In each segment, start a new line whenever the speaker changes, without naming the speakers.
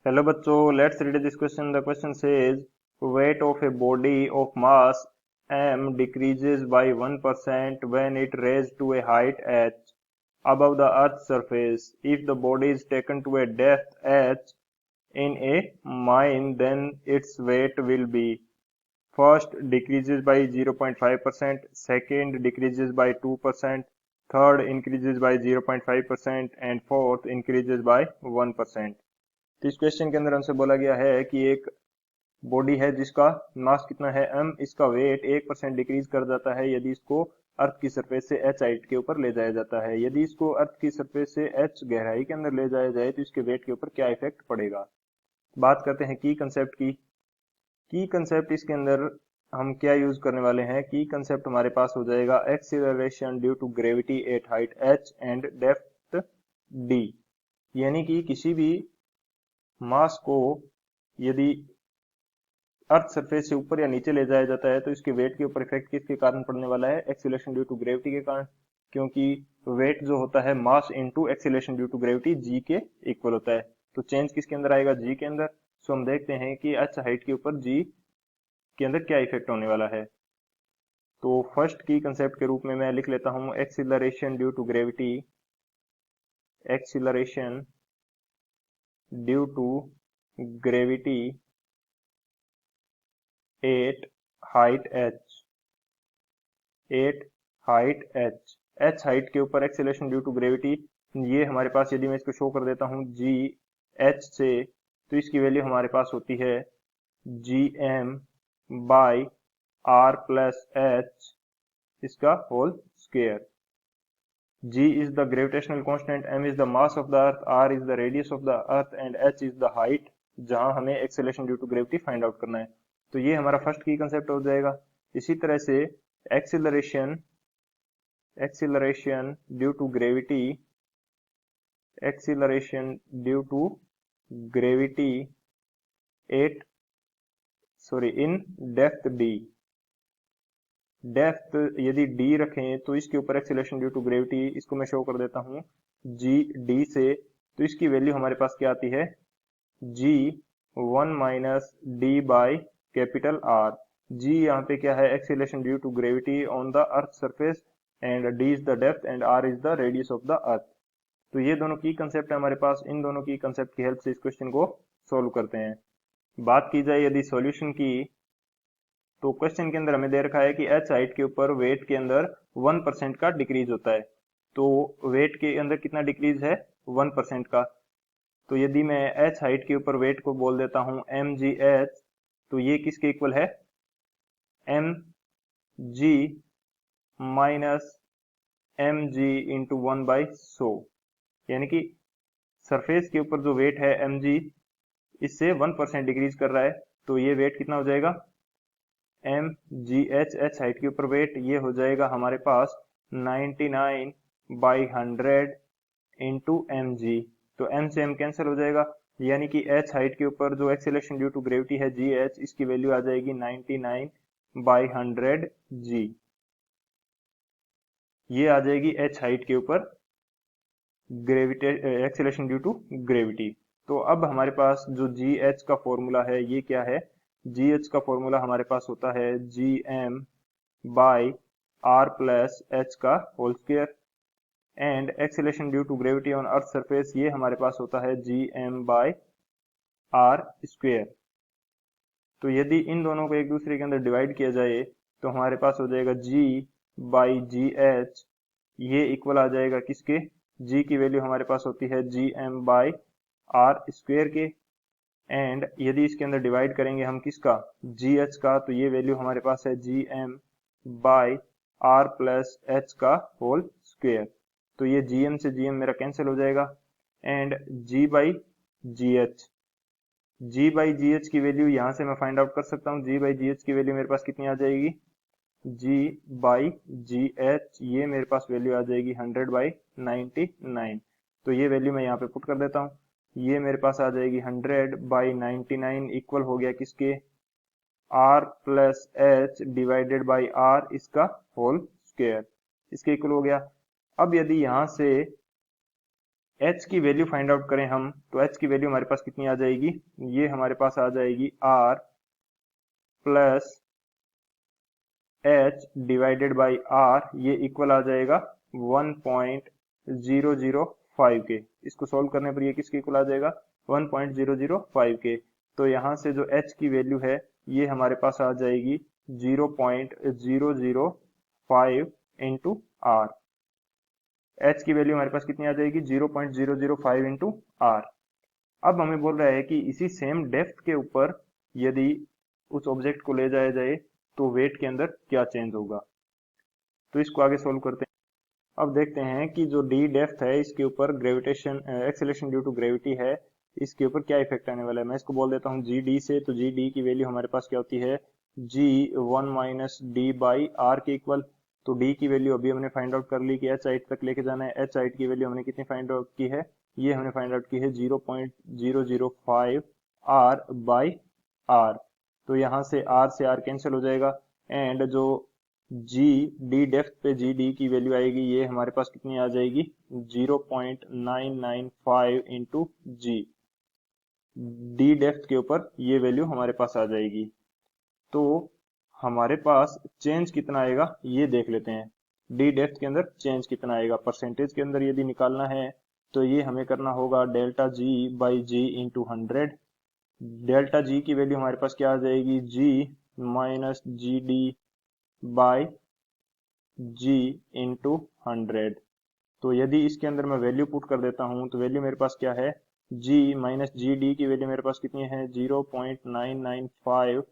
Hello बच्चों, let's read this question. The question says weight of a body of mass m decreases by 1% when it raised to a height h above the earth's surface. If the body is taken to a depth h in a mine, then its weight will be: first decreases by 0.5%, second decreases by 2%, third increases by 0.5%, and fourth increases by 1%. तो इस question के अंदर हमसे बोला गया है कि एक बॉडी है जिसका मास कितना है m, इसका वेट 1% डिक्रीज कर जाता है यदि इसको अर्थ की सरफेस से h हाइट के ऊपर ले जाया जाता है। यदि इसको अर्थ की सरफेस से h गहराई के अंदर ले जाया जाए तो इसके वेट के ऊपर क्या इफेक्ट पड़ेगा। बात करते हैं की कंसेप्ट की। की कंसेप्ट इसके अंदर हम क्या यूज करने वाले हैं। की कंसेप्ट हमारे पास हो जाएगा acceleration due to gravity at height h and depth d। यानी कि किसी भी मास को यदि अर्थ सरफेस से ऊपर या नीचे ले जाया जाता है तो इसके वेट के ऊपर इफेक्ट किसके कारण पड़ने वाला है, एक्सीलरेशन ड्यू टू ग्रेविटी के कारण। क्योंकि वेट जो होता है mass into acceleration due to gravity g के इक्वल होता है। तो चेंज किसके अंदर आएगा, जी के अंदर। सो हम देखते हैं कि एच हाइट के ऊपर जी के अंदर क्या इफेक्ट होने वाला है। तो फर्स्ट की कंसेप्ट के रूप में मैं लिख लेता हूं acceleration due to gravity, acceleration due to gravity at height H H height के ऊपर एक्सेलेरेशन ड्यू टू ग्रेविटी। ये हमारे पास, यदि मैं इसको शो कर देता हूँ जी एच से, तो इसकी वैल्यू हमारे पास होती है G M by R plus H इसका whole square. G is the gravitational constant, m is the mass of the earth, r is the radius of the earth and h is the height, जहां हमें acceleration due to gravity find out करना है। तो ये हमारा first की concept हो जाएगा। इसी तरह से acceleration acceleration due to gravity, acceleration due to gravity at in depth D. Depth यदि d रखें तो इसके ऊपर एक्सेलरेशन ड्यू टू ग्रेविटी, इसको मैं शो कर देता हूं जी डी से, तो इसकी वैल्यू हमारे पास क्या आती है, g 1 minus d by capital R. G यहाँ पे क्या है, acceleration due to gravity on the earth surface and d is the depth and R is the radius of the earth. तो ये दोनों की कंसेप्ट है हमारे पास। इन दोनों की कंसेप्ट की हेल्प से इस क्वेश्चन को सोल्व करते हैं। बात की जाए यदि सॉल्यूशन की, तो क्वेश्चन के अंदर हमें दे रखा है कि एच हाइट के ऊपर वेट के अंदर 1% का डिक्रीज होता है। तो वेट के अंदर कितना डिक्रीज है, 1% का। तो यदि मैं एच हाइट के ऊपर वेट को बोल देता हूं एम जी एच, तो ये किसके इक्वल है, M G minus M G into 1/100। यानी कि सरफेस के ऊपर जो वेट है एम जी, इससे 1% डिक्रीज कर रहा है। तो ये वेट कितना हो जाएगा, M G H, H height के ऊपर वेट, ये हो जाएगा हमारे पास 99/100 इंटू एम जी। तो एम से एम कैंसिल हो जाएगा, यानी कि एच हाइट के ऊपर जो एक्सेलरेशन ड्यू टू ग्रेविटी है जी एच, इसकी वैल्यू आ जाएगी 99/100 जी। ये आ जाएगी एच हाइट के ऊपर gravity, acceleration due to gravity. तो अब हमारे पास जो जी एच का फॉर्मूला है ये क्या है, जी एच का फॉर्मूला हमारे पास होता है G M by R plus H का whole square and acceleration due to gravity on earth surface, ये हमारे पास होता है G M by R square. तो यदि इन दोनों को एक दूसरे के अंदर डिवाइड किया जाए तो हमारे पास हो जाएगा जी बाई जी एच, ये इक्वल आ जाएगा किसके, जी की वैल्यू हमारे पास होती है G M by R square के। एंड यदि इसके अंदर डिवाइड करेंगे हम किसका, जी एच का, तो ये वैल्यू हमारे पास है G M by R plus H का होल स्क्वेयर। तो ये जी एम से जी एम मेरा कैंसिल हो जाएगा and G by G H, G by G H की वैल्यू यहां से मैं फाइंड आउट कर सकता हूँ। जी बाई जी एच की वैल्यू मेरे पास कितनी आ जाएगी, जी बाई जी एच, ये मेरे पास वैल्यू आ जाएगी 100/99। तो ये वैल्यू मैं यहाँ पे पुट कर देता हूँ, ये मेरे पास आ जाएगी 100/99 इक्वल हो गया किसके, R plus H divided by R इसका होल स्क्वायर, इसके इक्वल हो गया। अब यदि यहां से h की वैल्यू फाइंड आउट करें हम, तो h की वैल्यू हमारे पास कितनी आ जाएगी, ये हमारे पास आ जाएगी r plus h divided by r, ये इक्वल आ जाएगा 1.005 के। इसको सॉल्व करने पर ये किसके इक्वल आ जाएगा, 1.005 के। तो यहाँ से जो h की वैल्यू है ये हमारे पास आ जाएगी 0.005 इंटू आर। h की वैल्यू हमारे पास कितनी आ जाएगी, 0.005 इंटू आर। अब हमें बोल रहा है कि इसी सेम डेप्थ के ऊपर यदि उस ऑब्जेक्ट को ले जाया जाए तो वेट के अंदर क्या चेंज होगा। तो इसको आगे सोल्व करते हैं। अब देखते हैं कि जो डी डेप्थ है इसके ऊपर gravitation acceleration due to gravity है, इसके ऊपर क्या इफेक्ट आने वाला है। मैं इसको बोल देता हूँ जी डी से, तो जी डी की वैल्यू हमारे पास क्या होती है, जी 1-d/r के इक्वल। तो डी की वैल्यू अभी हमने फाइंड आउट कर ली कि एच हाइट तक लेके जाना है। एच हाइट की वैल्यू हमने कितनी फाइंड आउट की है, ये हमने फाइंड आउट की है 0.005 r/r। तो यहाँ से r कैंसिल हो जाएगा, एंड जो जी डी डेप्थ पे जी डी की वैल्यू आएगी ये हमारे पास कितनी आ जाएगी, 0.995 इंटू जी। डी डेप्थ के ऊपर ये वैल्यू हमारे पास आ जाएगी। तो हमारे पास चेंज कितना आएगा ये देख लेते हैं। डी डेप्थ के अंदर चेंज कितना आएगा, परसेंटेज के अंदर यदि निकालना है तो ये हमें करना होगा delta g by ji into 100। Delta g की वैल्यू हमारे पास क्या आ जाएगी, g minus ji d by ji into 100। तो यदि इसके अंदर मैं वैल्यू पुट कर देता हूं तो वैल्यू मेरे पास क्या है, g माइनस जी डी की वैल्यू मेरे पास कितनी है, 0.995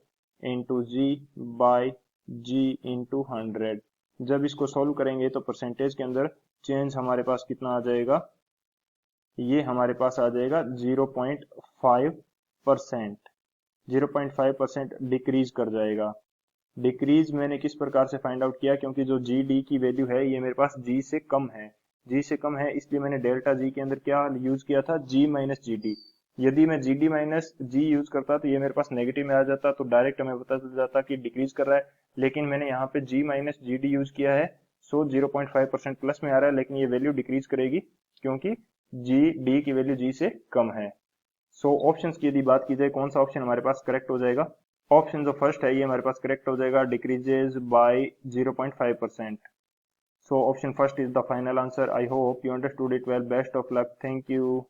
into G by ji into 100। जब इसको सॉल्व करेंगे तो परसेंटेज के अंदर चेंज हमारे पास कितना आ जाएगा, ये हमारे पास आ जाएगा 0.5%। 0.5% डिक्रीज कर जाएगा। डिक्रीज मैंने किस प्रकार से फाइंड आउट किया, क्योंकि जो जी डी की वैल्यू है ये मेरे पास जी से कम है। जी से कम है इसलिए मैंने डेल्टा जी के अंदर क्या यूज किया था, जी माइनस जी डी। यदि मैं जी डी माइनस जी यूज करता तो ये मेरे पास नेगेटिव में आ जाता, तो डायरेक्ट हमें पता चल जाता कि डिक्रीज कर रहा है। लेकिन मैंने यहाँ पे जी माइनस जी डी यूज किया है, सो 0.5% प्लस में आ रहा है, लेकिन ये वैल्यू डिक्रीज करेगी क्योंकि जी डी की वैल्यू जी से कम है। सो ऑप्शंस की यदि बात की जाए कौन सा ऑप्शन हमारे पास करेक्ट हो जाएगा, ऑप्शन जो फर्स्ट है ये हमारे पास करेक्ट हो जाएगा, decreases bye 0.5%। So option first is the final answer. I hope you understood it well. Best of luck. Thank you.